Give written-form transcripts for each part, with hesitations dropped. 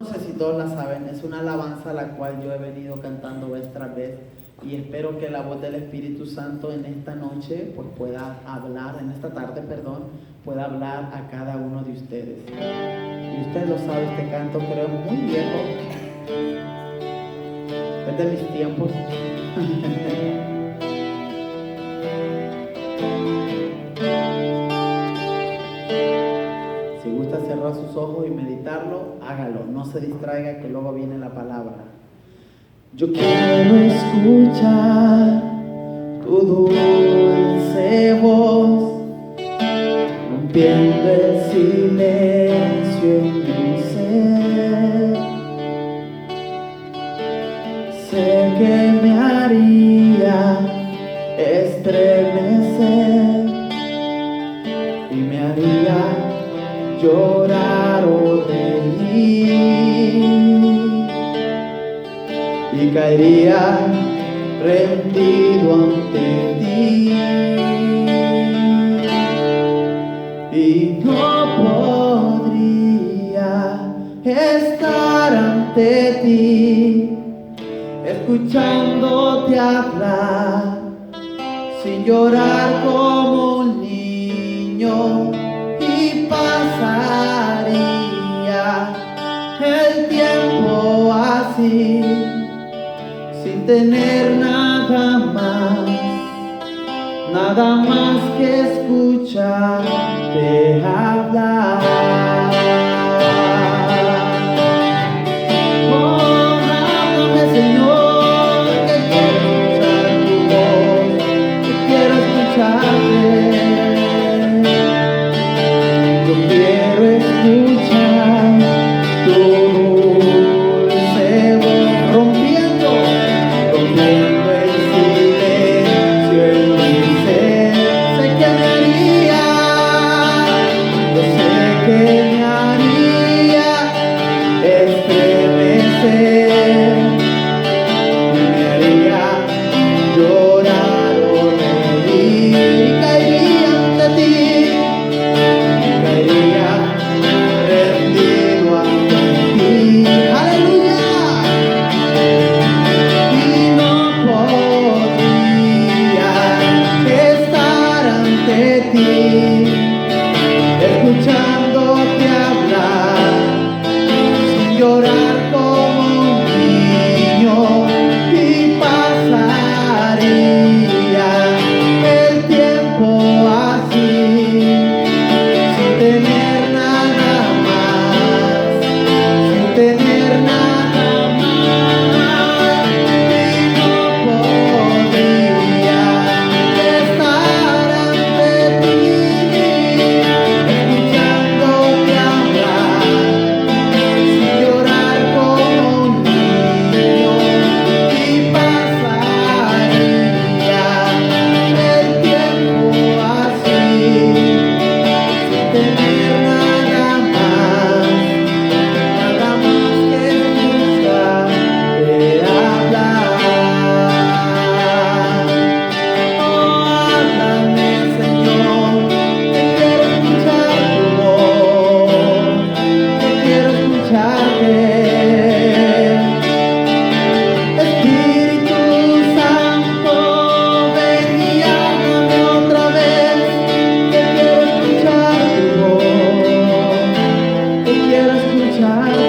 sé si todos la saben, es una alabanza la cual yo he venido cantando vez tras vez y espero que la voz del Espíritu Santo en esta noche pues pueda hablar, en esta tarde, perdón, pueda hablar a cada uno de ustedes. Y usted lo sabe, este canto creo muy viejo, es de mis tiempos. Si gusta cerrar sus ojos y meditarlo, hágalo, no se distraiga que luego viene la palabra. Yo quiero escuchar tu dulce voz, rompiendo el silencio en mi ser. Sé que me haría estremecer y me haría llorar o reír y caería rendido ante ti y no podría estar ante ti escuchándote hablar sin llorar como un niño. Pasaría el tiempo así, sin tener nada más que escucharte hablar. Oh, háblame, Señor, que quiero escuchar tu voz, que quiero escucharte. Yo quiero escuchar tu dulce voz, rompiendo el silencio en mi ser. Sé que me haría, yo sé que me haría estremecer y me haría llorar o reír y caería ante ti. Rendido ante ti, aleluya, y no podría estar ante ti, escuchándote hablar, sin llorar como un niño, y pasaría el tiempo así, sin tener nada más, y no podría estar ante ti, escuchándote hablar, sin llorar como un niño, y pasaría el tiempo así, sin tener nada más que escucharte hablar. Oh, háblame, Señor, que quiero escuchar tu voz, que quiero escucharte. Espíritu Santo, ven y háblame otra vez, que quiero escuchar tu voz, que quiero escucharte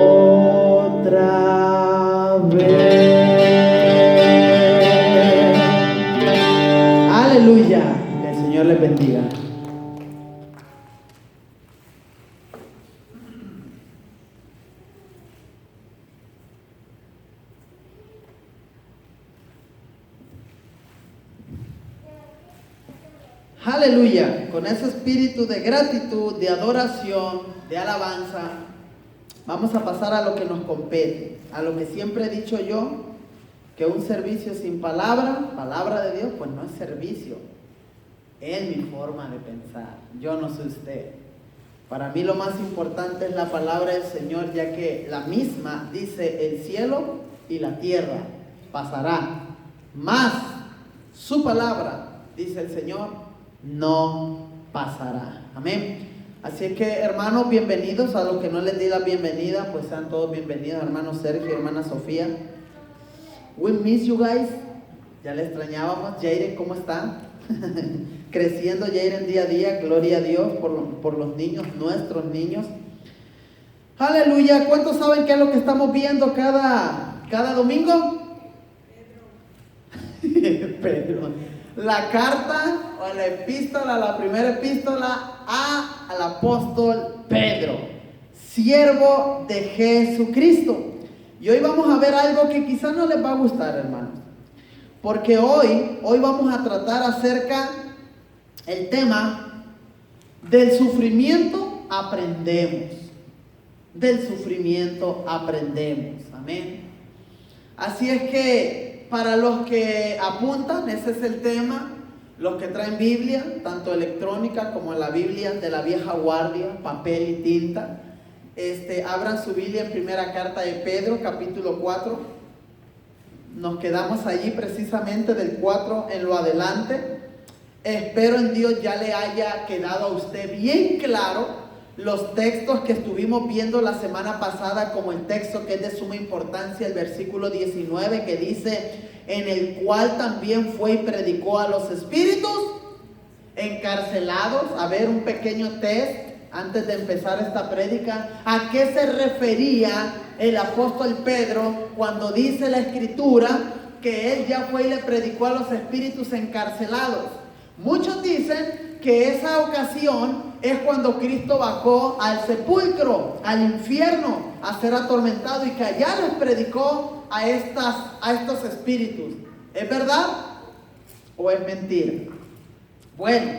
otra vez. Aleluya, que el Señor les bendiga. Aleluya, con ese espíritu de gratitud, de adoración, de alabanza, vamos a pasar a lo que nos compete, a lo que siempre he dicho yo, que un servicio sin palabra de Dios, pues no es servicio. Es mi forma de pensar, yo no soy usted. Para mí lo más importante es la palabra del Señor, ya que la misma dice: el cielo y la tierra pasará, mas su palabra, dice el Señor, no pasará. Amén. Así es que, hermanos, bienvenidos. A los que no les di la bienvenida, pues sean todos bienvenidos, hermano Sergio, hermana Sofía. We miss you guys. Ya le extrañábamos. Jairen, ¿cómo está? Creciendo Jairen día a día, gloria a Dios por los niños, nuestros niños. Aleluya. ¿Cuántos saben qué es lo que estamos viendo cada domingo? Pedro. La carta o la epístola, la primera epístola al apóstol Pedro, siervo de Jesucristo. Y hoy vamos a ver algo que quizás no les va a gustar, hermanos, porque hoy vamos a tratar acerca el tema del sufrimiento aprendemos. Del sufrimiento aprendemos. Amén. Así es que para los que apuntan, ese es el tema. Los que traen Biblia, tanto electrónica como la Biblia de la vieja guardia, papel y tinta, abran su Biblia en primera carta de Pedro, capítulo 4. Nos quedamos allí precisamente del 4 en lo adelante. Espero en Dios ya le haya quedado a usted bien claro los textos que estuvimos viendo la semana pasada, como el texto que es de suma importancia, el versículo 19, que dice: en el cual también fue y predicó a los espíritus encarcelados. A ver, un pequeño test antes de empezar esta prédica. ¿A qué se refería el apóstol Pedro cuando dice la escritura que él ya fue y le predicó a los espíritus encarcelados? Muchos dicen que esa ocasión es cuando Cristo bajó al sepulcro, al infierno, a ser atormentado, y que allá les predicó a estos espíritus. ¿Es verdad o es mentira? Bueno,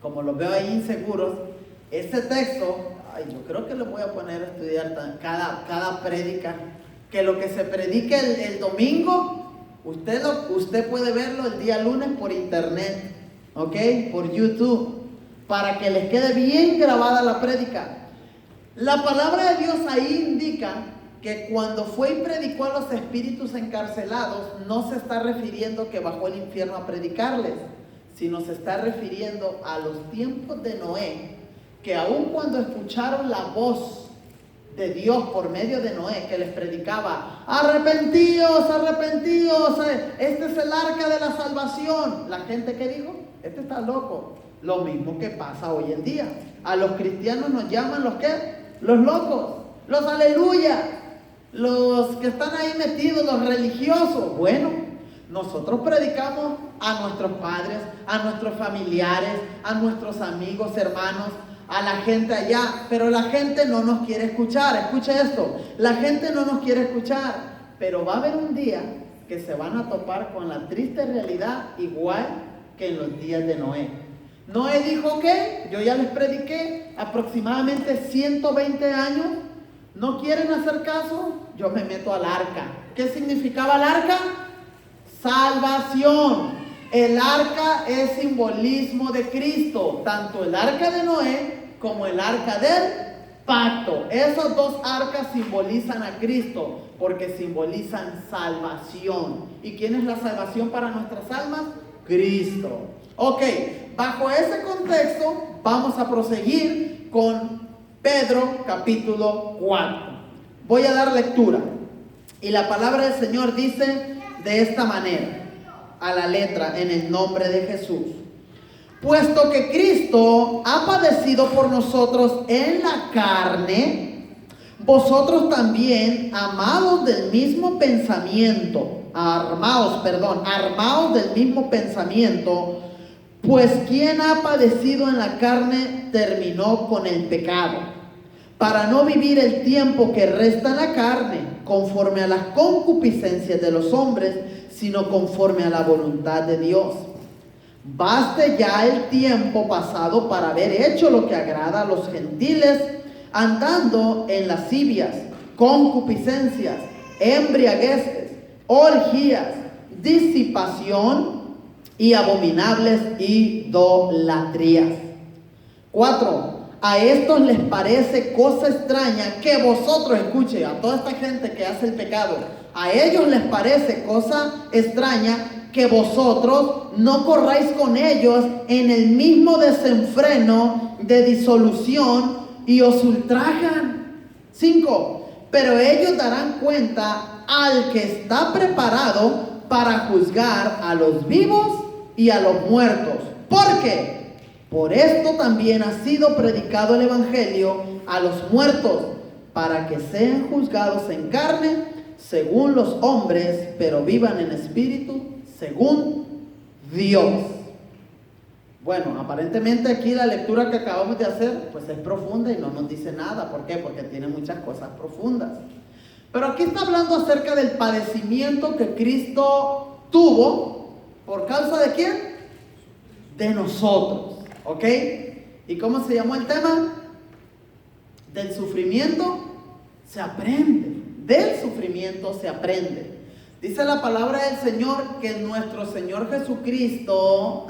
como los veo ahí inseguros, este texto, yo creo que lo voy a poner a estudiar cada prédica, que lo que se predique el domingo, usted puede verlo el día lunes por internet, ¿ok? Por YouTube, para que les quede bien grabada la prédica. La palabra de Dios ahí indica que cuando fue y predicó a los espíritus encarcelados, no se está refiriendo que bajó al infierno a predicarles, sino se está refiriendo a los tiempos de Noé, que aun cuando escucharon la voz de Dios por medio de Noé, que les predicaba: arrepentíos, arrepentíos, este es el arca de la salvación. La gente, ¿qué dijo? Este está loco. Lo mismo que pasa hoy en día. A los cristianos nos llaman los ¿qué? Los locos, los aleluya, los que están ahí metidos, los religiosos. Bueno, nosotros predicamos a nuestros padres, a nuestros familiares, a nuestros amigos, hermanos, a la gente allá, pero la gente no nos quiere escuchar. Escucha esto, la gente no nos quiere escuchar, pero va a haber un día que se van a topar con la triste realidad, igual que en los días de Noé. Noé dijo que yo ya les prediqué aproximadamente 120 años. ¿No quieren hacer caso? Yo me meto al arca. ¿Qué significaba el arca? Salvación. El arca es simbolismo de Cristo. Tanto el arca de Noé como el arca del pacto. Esos dos arcas simbolizan a Cristo, porque simbolizan salvación. ¿Y quién es la salvación para nuestras almas? Cristo. Ok, bajo ese contexto vamos a proseguir con Pedro capítulo 4. Voy a dar lectura. Y la palabra del Señor dice de esta manera, a la letra, en el nombre de Jesús: puesto que Cristo ha padecido por nosotros en la carne, vosotros también, armados del mismo pensamiento, pues quien ha padecido en la carne terminó con el pecado, para no vivir el tiempo que resta en la carne conforme a las concupiscencias de los hombres, sino conforme a la voluntad de Dios. Baste ya el tiempo pasado para haber hecho lo que agrada a los gentiles, andando en lascivias, concupiscencias, embriagueces, orgías, disipación y abominables idolatrías. 4. A estos les parece cosa extraña que vosotros, escuchen, a toda esta gente que hace el pecado, a ellos les parece cosa extraña que vosotros no corráis con ellos en el mismo desenfreno de disolución y os ultrajan. 5. Pero ellos darán cuenta al que está preparado para juzgar a los vivos y a los muertos. ¿Por qué? Por esto también ha sido predicado el Evangelio a los muertos, para que sean juzgados en carne, según los hombres, pero vivan en espíritu, según Dios. Bueno, aparentemente aquí la lectura que acabamos de hacer, pues es profunda y no nos dice nada. ¿Por qué? Porque tiene muchas cosas profundas. Pero aquí está hablando acerca del padecimiento que Cristo tuvo. ¿Por causa de quién? De nosotros. ¿Ok? ¿Y cómo se llamó el tema? Del sufrimiento se aprende. Del sufrimiento se aprende. Dice la palabra del Señor que nuestro Señor Jesucristo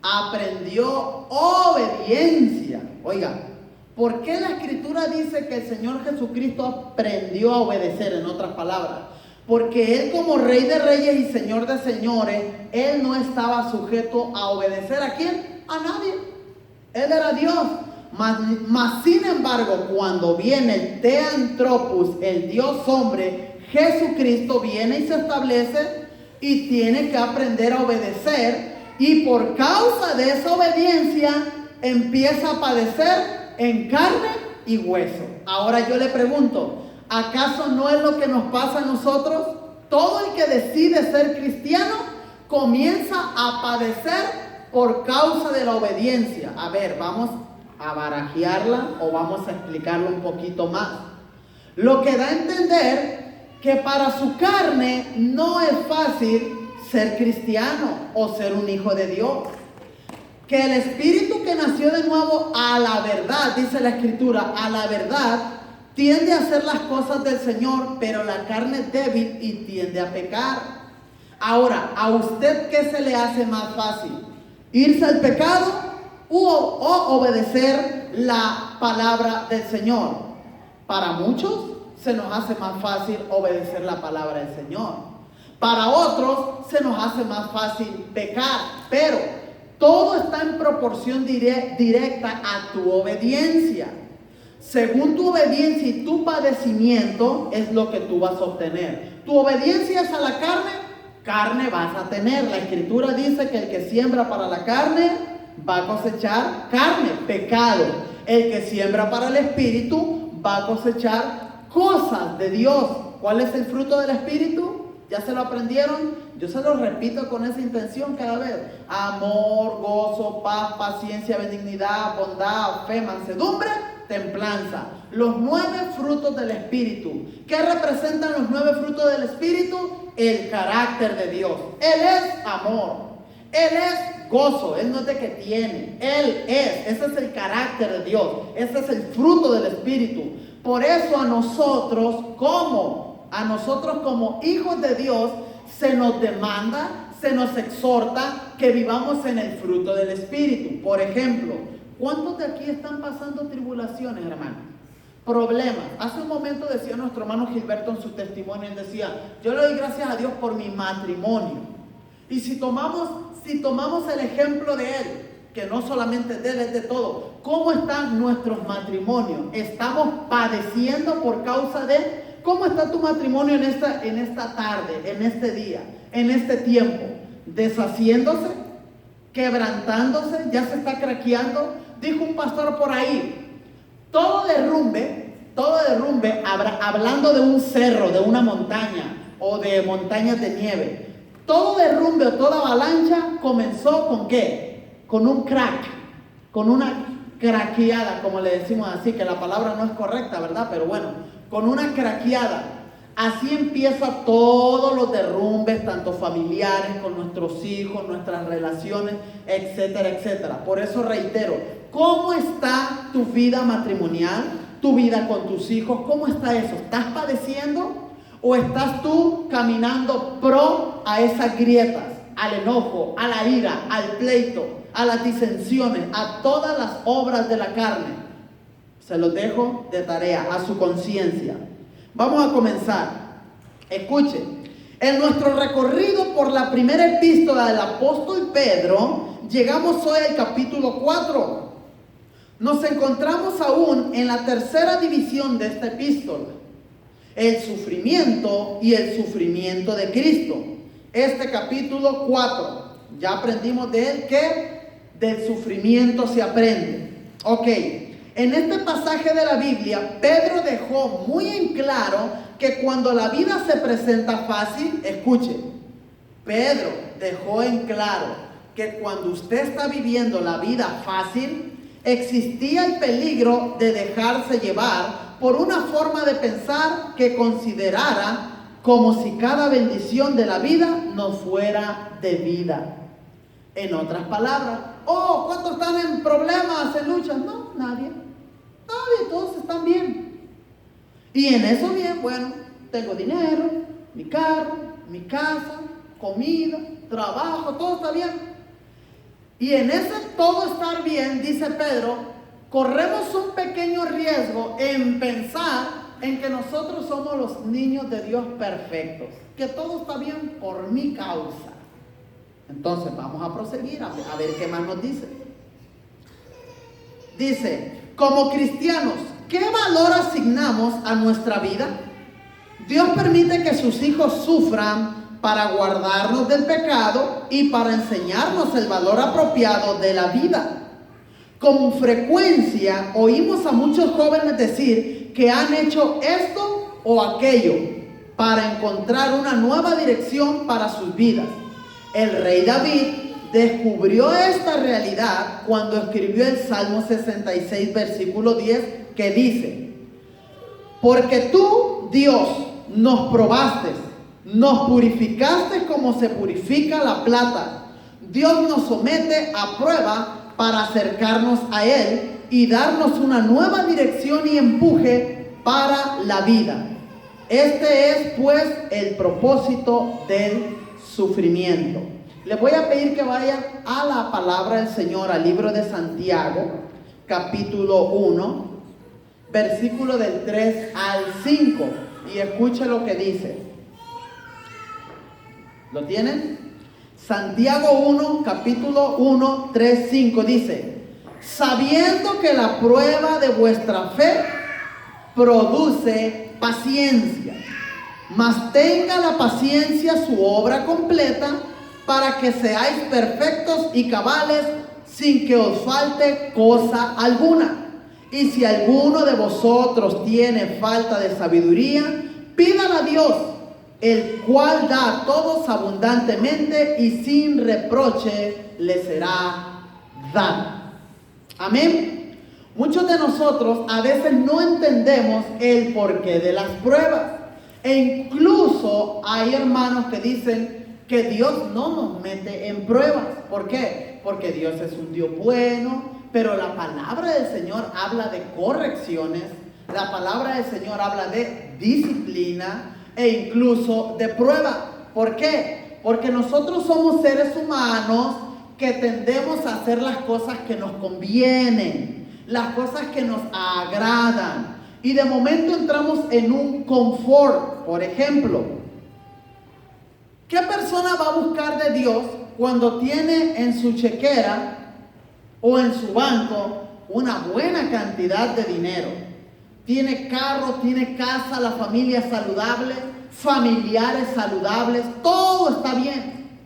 aprendió obediencia. Oiga, ¿por qué la Escritura dice que el Señor Jesucristo aprendió a obedecer? En otras palabras, porque Él, como Rey de Reyes y Señor de Señores, Él no estaba sujeto a obedecer ¿a quién? A nadie. Él era Dios. Mas sin embargo, cuando viene el Theanthropos, el Dios hombre, Jesucristo viene y se establece y tiene que aprender a obedecer, y por causa de esa obediencia empieza a padecer en carne y hueso. Ahora yo le pregunto, ¿acaso no es lo que nos pasa a nosotros? Todo el que decide ser cristiano comienza a padecer por causa de la obediencia. A ver, vamos a barajearla o vamos a explicarlo un poquito más. Lo que da a entender que para su carne no es fácil ser cristiano o ser un hijo de Dios. Que el espíritu que nació de nuevo a la verdad, dice la Escritura, a la verdad, tiende a hacer las cosas del Señor, pero la carne es débil y tiende a pecar. Ahora, ¿a usted qué se le hace más fácil? ¿Irse al pecado o obedecer la palabra del Señor? Para muchos se nos hace más fácil obedecer la palabra del Señor. Para otros se nos hace más fácil pecar, pero todo está en proporción directa a tu obediencia. Según tu obediencia y tu padecimiento es lo que tú vas a obtener. Tu obediencia es a la carne, carne vas a tener. La Escritura dice que el que siembra para la carne va a cosechar carne, pecado. El que siembra para el Espíritu va a cosechar cosas de Dios. ¿Cuál es el fruto del Espíritu? ¿Ya se lo aprendieron? Yo se lo repito con esa intención cada vez. Amor, gozo, paz, paciencia, benignidad, bondad, fe, mansedumbre, templanza. Los 9 frutos del Espíritu. ¿Qué representan los 9 frutos del Espíritu? El carácter de Dios. Él es amor. Él es gozo. Él no es de que tiene. Él es. Ese es el carácter de Dios. Ese es el fruto del Espíritu. Por eso a nosotros como hijos de Dios se nos demanda, se nos exhorta que vivamos en el fruto del Espíritu. Por ejemplo, ¿cuántos de aquí están pasando tribulaciones, hermano? Problemas. Hace un momento decía nuestro hermano Gilberto en su testimonio, él decía, yo le doy gracias a Dios por mi matrimonio. Y si tomamos el ejemplo de él, que no solamente de él, es de todo, ¿cómo están nuestros matrimonios? ¿Estamos padeciendo por causa de? ¿Cómo está tu matrimonio en esta tarde, en este día, en este tiempo? ¿Deshaciéndose? ¿Quebrantándose? ¿Ya se está craqueando? Dijo un pastor por ahí, todo derrumbe, hablando de un cerro, de una montaña o de montañas de nieve, todo derrumbe o toda avalancha comenzó ¿con qué? Con un crack, con una craqueada, como le decimos así, que la palabra no es correcta, ¿verdad? Pero bueno, con una craqueada. Así empieza todos los derrumbes, tanto familiares, con nuestros hijos, nuestras relaciones, etcétera, etcétera. Por eso reitero, ¿cómo está tu vida matrimonial? ¿Tu vida con tus hijos? ¿Cómo está eso? ¿Estás padeciendo? ¿O estás tú caminando pro a esas grietas, al enojo, a la ira, al pleito, a las disensiones, a todas las obras de la carne? Se los dejo de tarea, a su conciencia. Vamos a comenzar. Escuche, En nuestro recorrido por la primera epístola del apóstol Pedro, llegamos hoy al capítulo 4. Nos encontramos aún en la tercera división de esta epístola, el sufrimiento y el sufrimiento de Cristo. Este capítulo 4, ya aprendimos de él que del sufrimiento se aprende. Ok, en este pasaje de la Biblia, Pedro dejó muy en claro que cuando la vida se presenta fácil, escuche, Pedro dejó en claro que cuando usted está viviendo la vida fácil, existía el peligro de dejarse llevar por una forma de pensar que considerara como si cada bendición de la vida no fuera debida. En otras palabras, oh, ¿cuántos están en problemas, en luchas? No, nadie, todos están bien. Y en eso bien, bueno, tengo dinero, mi carro, mi casa, comida, trabajo, todo está bien. Y en ese todo estar bien, dice Pedro, corremos un pequeño riesgo en pensar en que nosotros somos los niños de Dios perfectos, que todo está bien por mi causa. Entonces vamos a proseguir a ver qué más nos dice. Dice, como cristianos, ¿qué valor asignamos a nuestra vida? Dios permite que sus hijos sufran para guardarnos del pecado y para enseñarnos el valor apropiado de la vida. Con frecuencia oímos a muchos jóvenes decir que han hecho esto o aquello para encontrar una nueva dirección para sus vidas. El rey David descubrió esta realidad cuando escribió el Salmo 66, versículo 10, que dice: porque tú, Dios, nos probaste, nos purificaste como se purifica la plata. Dios nos somete a prueba para acercarnos a Él y darnos una nueva dirección y empuje para la vida. Este es pues el propósito del sufrimiento. Les voy a pedir que vayan a la palabra del Señor, al libro de Santiago, capítulo 1, versículo del 3 al 5, y escuche lo que dice. ¿Lo tienen? Santiago 1, capítulo 1, 3, 5 dice: sabiendo que la prueba de vuestra fe produce paciencia, mas tenga la paciencia su obra completa, para que seáis perfectos y cabales, sin que os falte cosa alguna. Y si alguno de vosotros tiene falta de sabiduría, pídala a Dios, el cual da a todos abundantemente y sin reproche le será dado. Amén. Muchos de nosotros a veces no entendemos el porqué de las pruebas. E incluso hay hermanos que dicen que Dios no nos mete en pruebas. ¿Por qué? Porque Dios es un Dios bueno, pero la palabra del Señor habla de correcciones, la palabra del Señor habla de disciplina e incluso de prueba. ¿Por qué? Porque nosotros somos seres humanos que tendemos a hacer las cosas que nos convienen, las cosas que nos agradan, y de momento entramos en un confort. Por ejemplo, ¿qué persona va a buscar de Dios cuando tiene en su chequera o en su banco una buena cantidad de dinero? Tiene carro, tiene casa, la familia es saludable, familiares saludables, todo está bien.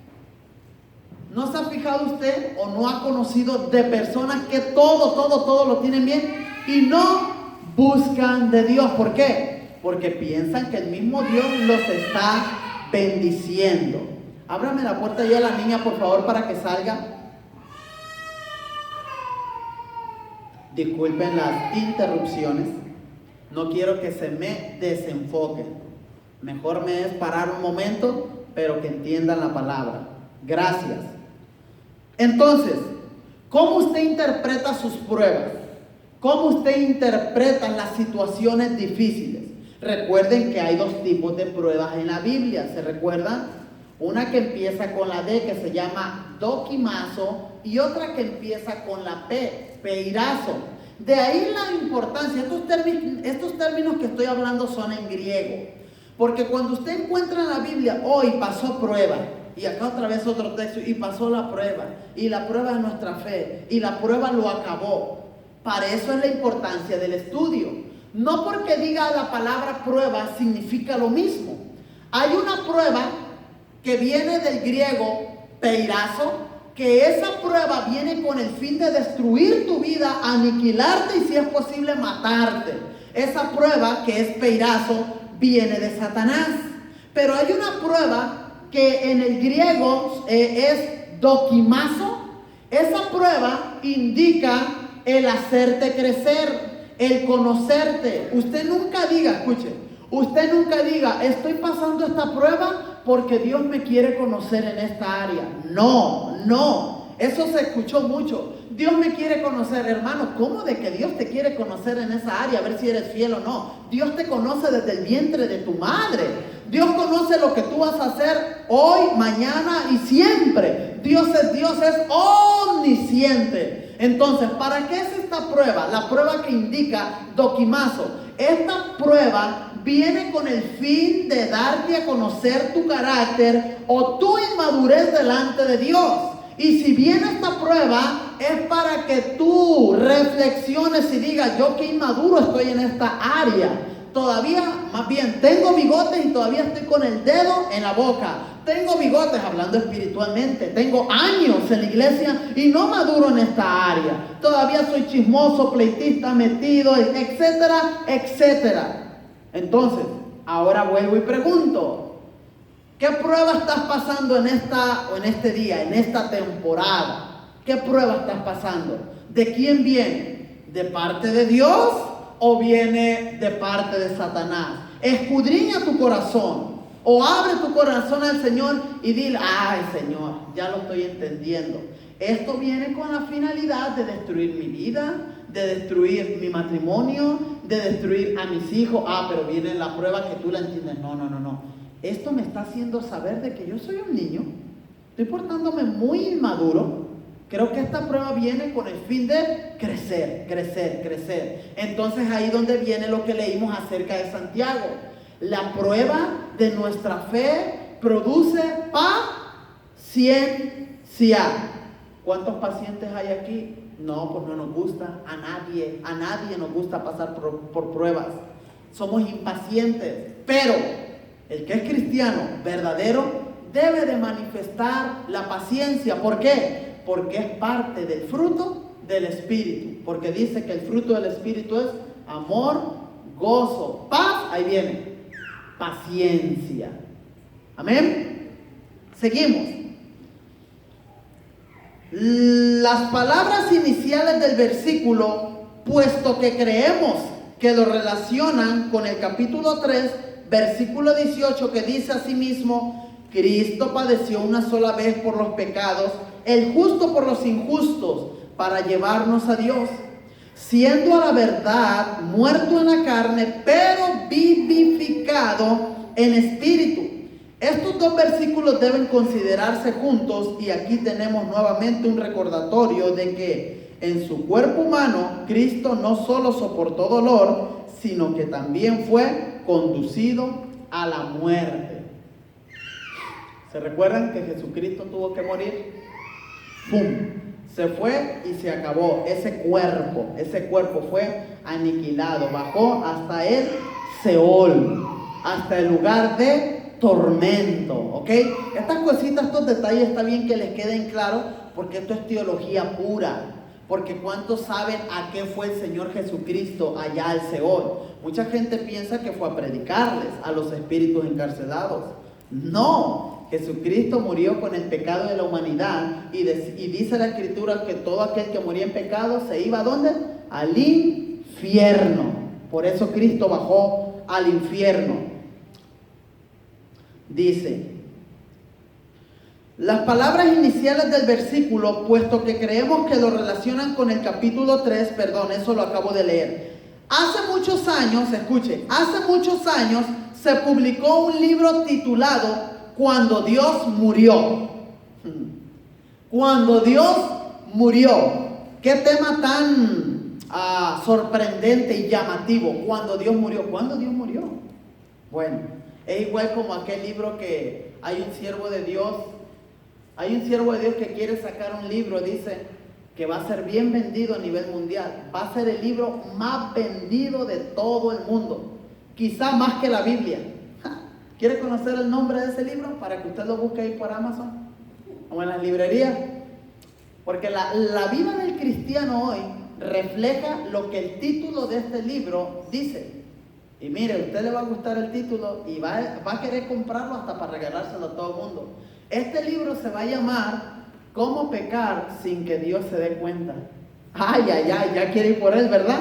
¿No se ha fijado usted o no ha conocido de personas que todo lo tienen bien y no buscan de Dios? ¿Por qué? Porque piensan que el mismo Dios los está bendiciendo. Ábrame la puerta ya a la niña, por favor, para que salga. Disculpen las interrupciones. No quiero que se me desenfoquen. Mejor me es parar un momento, pero que entiendan la palabra. Gracias. Entonces, ¿cómo usted interpreta sus pruebas? ¿Cómo usted interpreta las situaciones difíciles? Recuerden que hay dos tipos de pruebas en la Biblia, ¿se recuerdan? Una que empieza con la D, que se llama dokimazo, y otra que empieza con la P, peirazo. De ahí la importancia. Estos términos que estoy hablando son en griego, Porque cuando usted encuentra en la Biblia, hoy pasó prueba, y acá otra vez otro texto, y pasó la prueba, y la prueba es nuestra fe, y la prueba lo acabó. Para eso es la importancia del estudio. No porque diga la palabra prueba significa lo mismo. Hay una prueba que viene del griego peirazo, que esa prueba viene con el fin de destruir tu vida, aniquilarte y si es posible matarte. Esa prueba que es peirazo viene de Satanás. Pero hay una prueba que en el griego es dokimazo. Esa prueba indica el hacerte crecer, el conocerte. Usted nunca diga, escuche, usted nunca diga, estoy pasando esta prueba porque Dios me quiere conocer en esta área. No, eso se escuchó mucho. Dios me quiere conocer, hermano. ¿Cómo de que Dios te quiere conocer en esa área? A ver si eres fiel o no. Dios te conoce desde el vientre de tu madre. Dios conoce lo que tú vas a hacer hoy, mañana y siempre. Dios es omnisciente. Entonces, ¿para qué es esta prueba? La prueba que indica dokimazo. Esta prueba viene con el fin de darte a conocer tu carácter o tu inmadurez delante de Dios. Y si viene esta prueba, es para que tú reflexiones y digas, yo qué inmaduro estoy en esta área. Todavía, más bien, tengo bigotes y todavía estoy con el dedo en la boca. Tengo bigotes, hablando espiritualmente. Tengo años en la iglesia y no maduro en esta área. Todavía soy chismoso, pleitista, metido, etcétera, etcétera. Entonces, ahora vuelvo y pregunto, ¿qué prueba estás pasando en este día, en esta temporada? ¿Qué prueba estás pasando? ¿De quién viene? ¿De parte de Dios o viene de parte de Satanás? Escudriña tu corazón o abre tu corazón al Señor y dile, ay Señor, ya lo estoy entendiendo. Esto viene con la finalidad de destruir mi vida, de destruir mi matrimonio, de destruir a mis hijos. Pero viene la prueba que tú la entiendes. No. Esto me está haciendo saber de que yo soy un niño. Estoy portándome muy inmaduro. Creo que esta prueba viene con el fin de crecer. Entonces ahí donde viene lo que leímos acerca de Santiago. La prueba de nuestra fe produce paciencia. ¿Cuántos pacientes hay aquí? No, pues no nos gusta. A nadie nos gusta pasar por pruebas. Somos impacientes. Pero el que es cristiano verdadero debe de manifestar la paciencia. ¿Por qué? Porque es parte del fruto del Espíritu. Porque dice que el fruto del Espíritu es amor, gozo, paz. Ahí viene, paciencia. Amén. Seguimos. Las palabras iniciales del versículo, puesto que creemos que lo relacionan con el capítulo 3, versículo 18, que dice asimismo, Cristo padeció una sola vez por los pecados, el justo por los injustos, para llevarnos a Dios, siendo a la verdad muerto en la carne, pero vivificado en espíritu. Estos dos versículos deben considerarse juntos y aquí tenemos nuevamente un recordatorio de que en su cuerpo humano Cristo no solo soportó dolor, sino que también fue conducido a la muerte. ¿Se recuerdan que Jesucristo tuvo que morir? ¡Pum! Se fue y se acabó. Ese cuerpo fue aniquilado, bajó hasta el Seol, hasta el lugar de tormento, ¿ok? Estas cositas, estos detalles está bien que les queden claros porque esto es teología pura. Porque ¿cuántos saben a qué fue el Señor Jesucristo allá al Seol? Mucha gente piensa que fue a predicarles a los espíritus encarcelados. No, Jesucristo murió con el pecado de la humanidad y dice la Escritura que todo aquel que moría en pecado se iba ¿a dónde? Al infierno. Por eso Cristo bajó al infierno. Dice, las palabras iniciales del versículo, puesto que creemos que lo relacionan con el capítulo 3, perdón, eso lo acabo de leer. Hace muchos años, escuche, hace muchos años se publicó un libro titulado Cuando Dios murió. Cuando Dios murió. Qué tema tan sorprendente y llamativo. Cuando Dios murió. ¿Cuándo Dios murió? Bueno, Es igual como aquel libro que hay un siervo de Dios que quiere sacar un libro, dice que va a ser bien vendido a nivel mundial. Va a ser el libro más vendido de todo el mundo, quizá más que la Biblia. ¿Quiere conocer el nombre de ese libro? Para que usted lo busque ahí por Amazon o en las librerías. Porque la vida del cristiano hoy refleja lo que el título de este libro dice. Y mire, a usted le va a gustar el título y va a querer comprarlo hasta para regalárselo a todo el mundo. Este libro se va a llamar ¿Cómo pecar sin que Dios se dé cuenta? Ay, ya quiere ir por él, ¿verdad?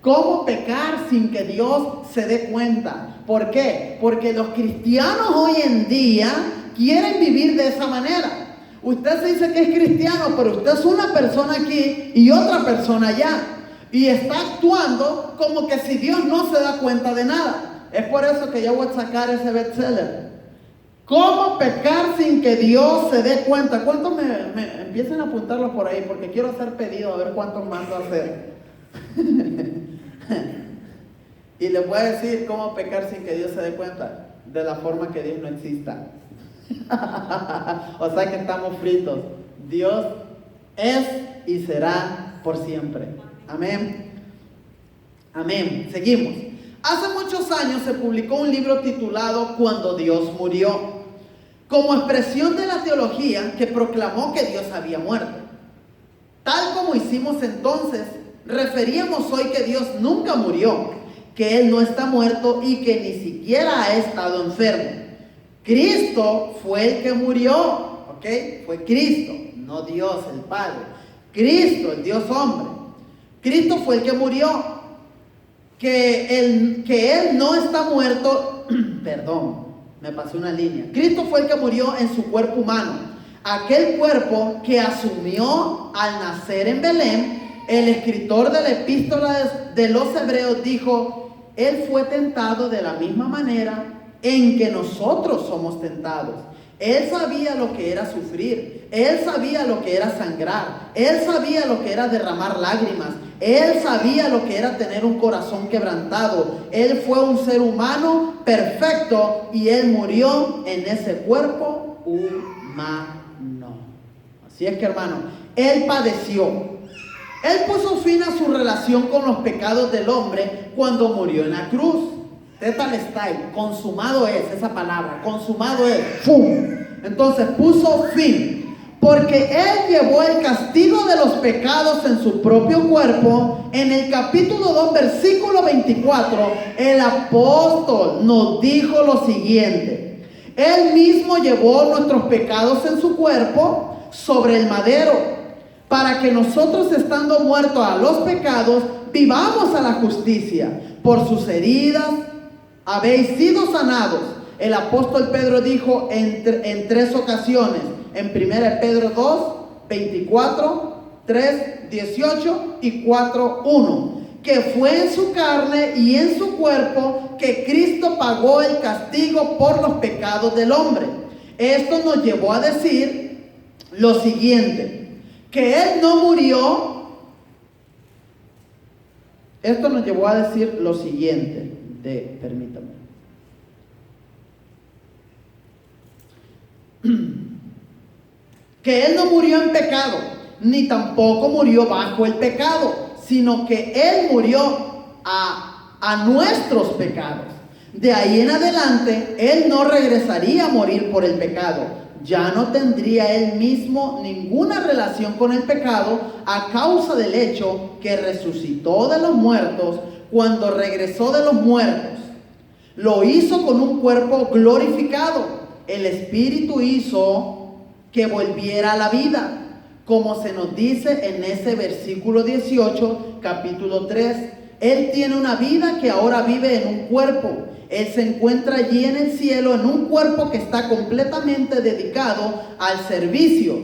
¿Cómo pecar sin que Dios se dé cuenta? ¿Por qué? Porque los cristianos hoy en día quieren vivir de esa manera. Usted se dice que es cristiano, pero usted es una persona aquí y otra persona allá. Y está actuando como que si Dios no se da cuenta de nada. Es por eso que yo voy a sacar ese bestseller. ¿Cómo pecar sin que Dios se dé cuenta? ¿Cuántos me empiecen a apuntarlo por ahí? Porque quiero hacer pedido a ver cuántos mando a hacer. Y les voy a decir cómo pecar sin que Dios se dé cuenta. De la forma que Dios no exista. O sea que estamos fritos. Dios es y será por siempre. Amén. Amén. Seguimos. Hace muchos años se publicó un libro titulado Cuando Dios murió, como expresión de la teología que proclamó que Dios había muerto. Tal como hicimos entonces, referíamos hoy que Dios nunca murió, que Él no está muerto y que ni siquiera ha estado enfermo. Cristo fue el que murió, ¿ok? Fue Cristo, no Dios el Padre. Cristo, el Dios hombre. Cristo fue el que murió. Que Él no está muerto, perdón, me pasé una línea. Cristo fue el que murió en su cuerpo humano, aquel cuerpo que asumió al nacer en Belén. El escritor de la epístola de los Hebreos dijo: Él fue tentado de la misma manera en que nosotros somos tentados. Él sabía lo que era sufrir, Él sabía lo que era sangrar, Él sabía lo que era derramar lágrimas, Él sabía lo que era tener un corazón quebrantado. Él fue un ser humano perfecto y Él murió en ese cuerpo humano. Así es que, hermano, Él padeció. Él puso fin a su relación con los pecados del hombre cuando murió en la cruz. Tetelestai, consumado es esa palabra, consumado es, ¡fum! Entonces puso fin, porque Él llevó el castigo de los pecados en su propio cuerpo. En el capítulo 2, versículo 24, el apóstol nos dijo lo siguiente: Él mismo llevó nuestros pecados en su cuerpo sobre el madero, para que nosotros, estando muertos a los pecados, vivamos a la justicia. Por sus heridas habéis sido sanados. El apóstol Pedro dijo en tres ocasiones, en 1 Pedro 2, 24, 3, 18 y 4, 1, que fue en su carne y en su cuerpo que Cristo pagó el castigo por los pecados del hombre. Esto nos llevó a decir lo siguiente, que Él no murió. Esto nos llevó a decir lo siguiente. Permítame. Que Él no murió en pecado, ni tampoco murió bajo el pecado, sino que Él murió a nuestros pecados. De ahí en adelante, Él no regresaría a morir por el pecado. Ya no tendría Él mismo ninguna relación con el pecado a causa del hecho que resucitó de los muertos. Cuando regresó de los muertos, lo hizo con un cuerpo glorificado. El Espíritu hizo que volviera a la vida, como se nos dice en ese versículo 18, capítulo 3. Él tiene una vida que ahora vive en un cuerpo. Él se encuentra allí en el cielo, en un cuerpo que está completamente dedicado al servicio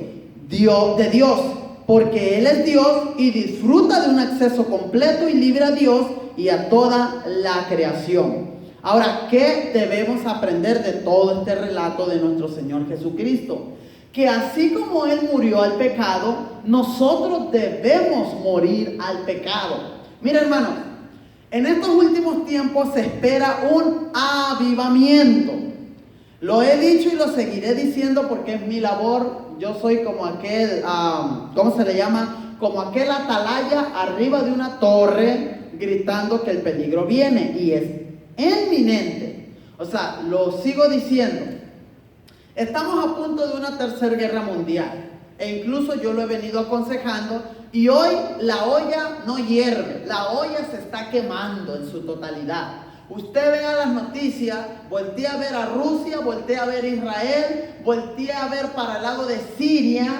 de Dios, porque Él es Dios y disfruta de un acceso completo y libre a Dios y a toda la creación. Ahora, ¿qué debemos aprender de todo este relato de nuestro Señor Jesucristo? Que así como Él murió al pecado, nosotros debemos morir al pecado. Mira, hermano, En estos últimos tiempos se espera un avivamiento. Lo he dicho y lo seguiré diciendo porque es mi labor. Yo soy como aquel, ¿cómo se le llama? Como aquel atalaya arriba de una torre gritando que el peligro viene y es inminente. O sea, lo sigo diciendo. Estamos a punto de una tercera guerra mundial. E incluso yo lo he venido aconsejando. Y hoy la olla no hierve, la olla se está quemando en su totalidad. Usted vea las noticias, voltee a ver a Rusia, voltee a ver a Israel, voltee a ver para el lado de Siria,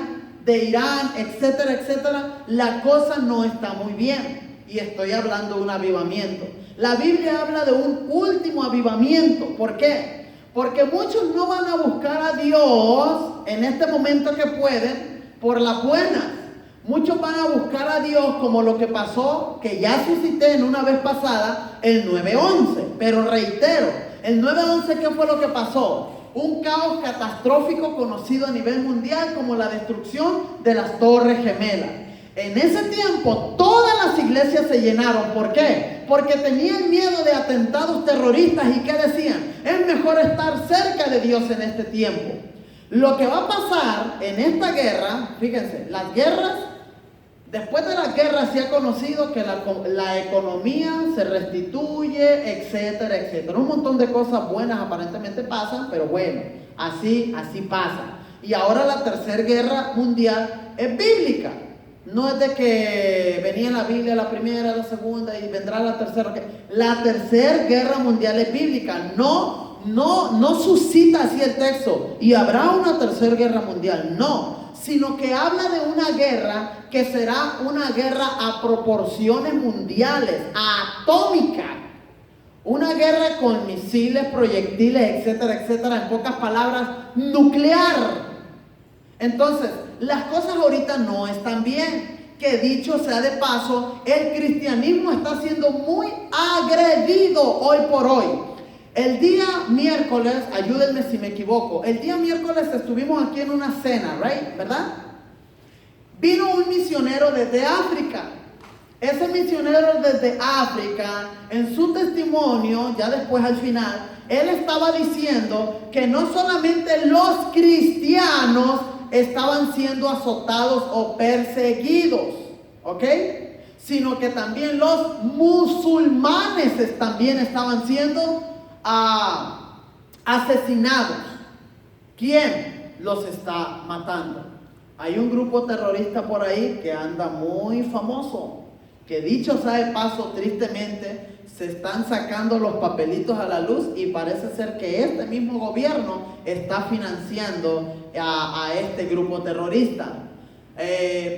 de Irán, etcétera, etcétera. La cosa no está muy bien. Y estoy hablando de un avivamiento. La Biblia habla de un último avivamiento. ¿Por qué? Porque muchos no van a buscar a Dios en este momento que pueden por la buena. Muchos van a buscar a Dios como lo que pasó, que ya suscité en una vez pasada, el 9/11. Pero reitero, el 9/11, ¿qué fue lo que pasó? Un caos catastrófico conocido a nivel mundial como la destrucción de las Torres Gemelas. En ese tiempo todas las iglesias se llenaron. ¿Por qué? Porque tenían miedo de atentados terroristas. ¿Y qué decían? Es mejor estar cerca de Dios en este tiempo. Lo que va a pasar en esta guerra, fíjense, las guerras, después de las guerras se ha conocido que la economía se restituye, etcétera, etcétera. Un montón de cosas buenas aparentemente pasan, pero bueno, así pasa. Y ahora la tercera guerra mundial es bíblica. No es de que venía en la Biblia la primera, la segunda y vendrá la tercera. La tercera guerra mundial es bíblica. No suscita así el texto y habrá una tercera guerra mundial. No, sino que habla de una guerra que será una guerra a proporciones mundiales, atómica. Una guerra con misiles, proyectiles, etcétera, etcétera. En pocas palabras, nuclear. Entonces, las cosas ahorita no están bien. Que dicho sea de paso, el cristianismo está siendo muy agredido hoy por hoy. El día miércoles, ayúdenme si me equivoco, el día miércoles estuvimos aquí en una cena, ¿verdad? Vino un misionero desde África. Ese misionero desde África, en su testimonio, ya después al final, él estaba diciendo que no solamente los cristianos estaban siendo azotados o perseguidos, ¿ok? Sino que también los musulmanes también estaban siendo asesinados. ¿Quién los está matando? Hay un grupo terrorista por ahí que anda muy famoso, que dicho sea de paso, tristemente, se están sacando los papelitos a la luz y parece ser que este mismo gobierno está financiando a este grupo terrorista.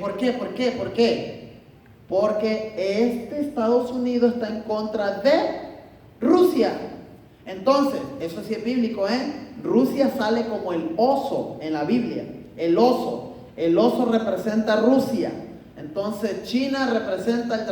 ¿Por qué? Porque Estados Unidos está en contra de Rusia. Entonces, eso sí es bíblico, Rusia sale como el oso en la Biblia. El oso representa a Rusia. Entonces, China representa el